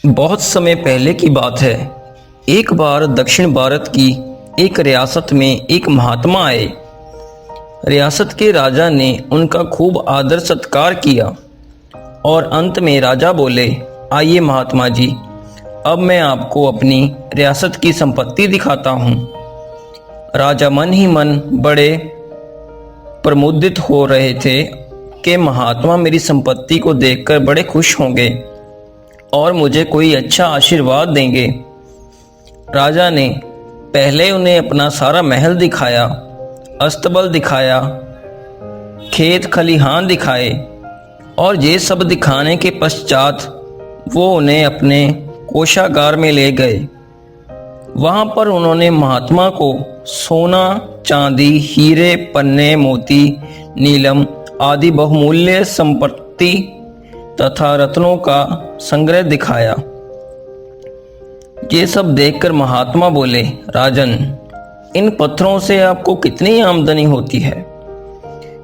बहुत समय पहले की बात है। एक बार दक्षिण भारत की एक रियासत में एक महात्मा आए। रियासत के राजा ने उनका खूब आदर सत्कार किया और अंत में राजा बोले, आइए महात्मा जी, अब मैं आपको अपनी रियासत की संपत्ति दिखाता हूँ। राजा मन ही मन बड़े प्रमुदित हो रहे थे कि महात्मा मेरी संपत्ति को देखकर बड़े खुश होंगे और मुझे कोई अच्छा आशीर्वाद देंगे। राजा ने पहले उन्हें अपना सारा महल दिखाया, अस्तबल दिखाया, खेत खलिहान दिखाए और ये सब दिखाने के पश्चात वो उन्हें अपने कोषागार में ले गए। वहाँ पर उन्होंने महात्मा को सोना, चांदी, हीरे, पन्ने, मोती, नीलम आदि बहुमूल्य संपत्ति तथा रत्नों का संग्रह दिखाया। ये सब देखकर महात्मा बोले, राजन, इन पत्थरों से आपको कितनी आमदनी होती है?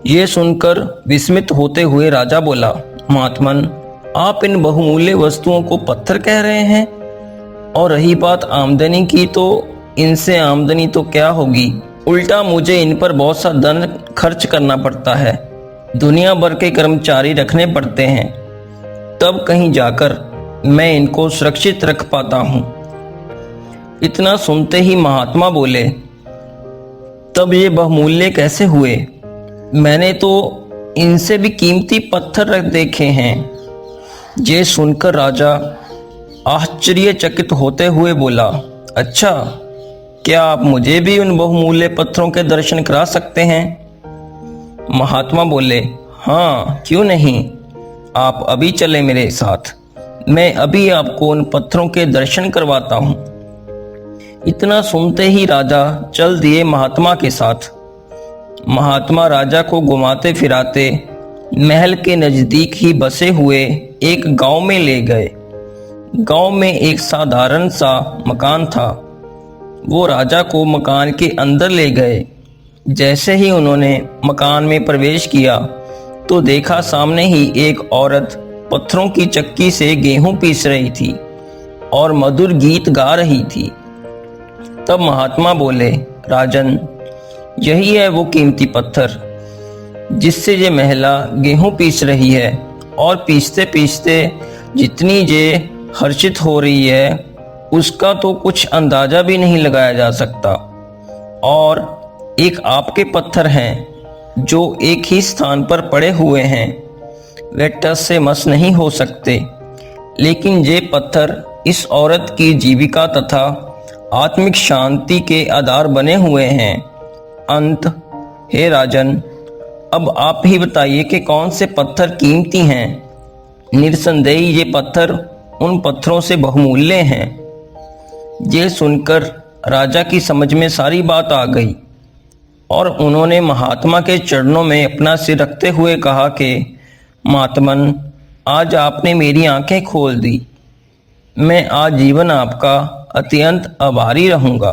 ये सुनकर विस्मित होते हुए राजा बोला, महात्मन, आप इन बहुमूल्य वस्तुओं को पत्थर कह रहे हैं? और रही बात आमदनी की, तो इनसे आमदनी तो क्या होगी, उल्टा मुझे इन पर बहुत सा धन खर्च करना पड़ता है, दुनिया भर के कर्मचारी रखने पड़ते हैं, तब कहीं जाकर मैं इनको सुरक्षित रख पाता हूँ। इतना सुनते ही महात्मा बोले, तब ये बहुमूल्य कैसे हुए? मैंने तो इनसे भी कीमती पत्थर देखे हैं। ये सुनकर राजा आश्चर्यचकित होते हुए बोला, अच्छा, क्या आप मुझे भी उन बहुमूल्य पत्थरों के दर्शन करा सकते हैं? महात्मा बोले, हाँ, क्यों नहीं, आप अभी चले मेरे साथ, मैं अभी आपको उन पत्थरों के दर्शन करवाता हूँ। इतना सुनते ही राजा चल दिए महात्मा के साथ। महात्मा राजा को घुमाते फिराते महल के नज़दीक ही बसे हुए एक गांव में ले गए। गांव में एक साधारण सा मकान था। वो राजा को मकान के अंदर ले गए। जैसे ही उन्होंने मकान में प्रवेश किया तो देखा सामने ही एक औरत पत्थरों की चक्की से गेहूं पीस रही थी और मधुर गीत गा रही थी। तब महात्मा बोले, राजन, यही है वो कीमती पत्थर जिससे ये महिला गेहूं पीस रही है, और पीसते पीसते जितनी ये हर्षित हो रही है उसका तो कुछ अंदाजा भी नहीं लगाया जा सकता। और एक आपके पत्थर हैं जो एक ही स्थान पर पड़े हुए हैं, वे टस से मस नहीं हो सकते, लेकिन ये पत्थर इस औरत की जीविका तथा आत्मिक शांति के आधार बने हुए हैं। अंत, हे राजन, अब आप ही बताइए कि कौन से पत्थर कीमती हैं। निर्संदेह ये पत्थर उन पत्थरों से बहुमूल्य हैं। ये सुनकर राजा की समझ में सारी बात आ गई और उन्होंने महात्मा के चरणों में अपना सिर रखते हुए कहा कि महात्मन, आज आपने मेरी आंखें खोल दी। मैं आजीवन आपका अत्यंत आभारी रहूँगा।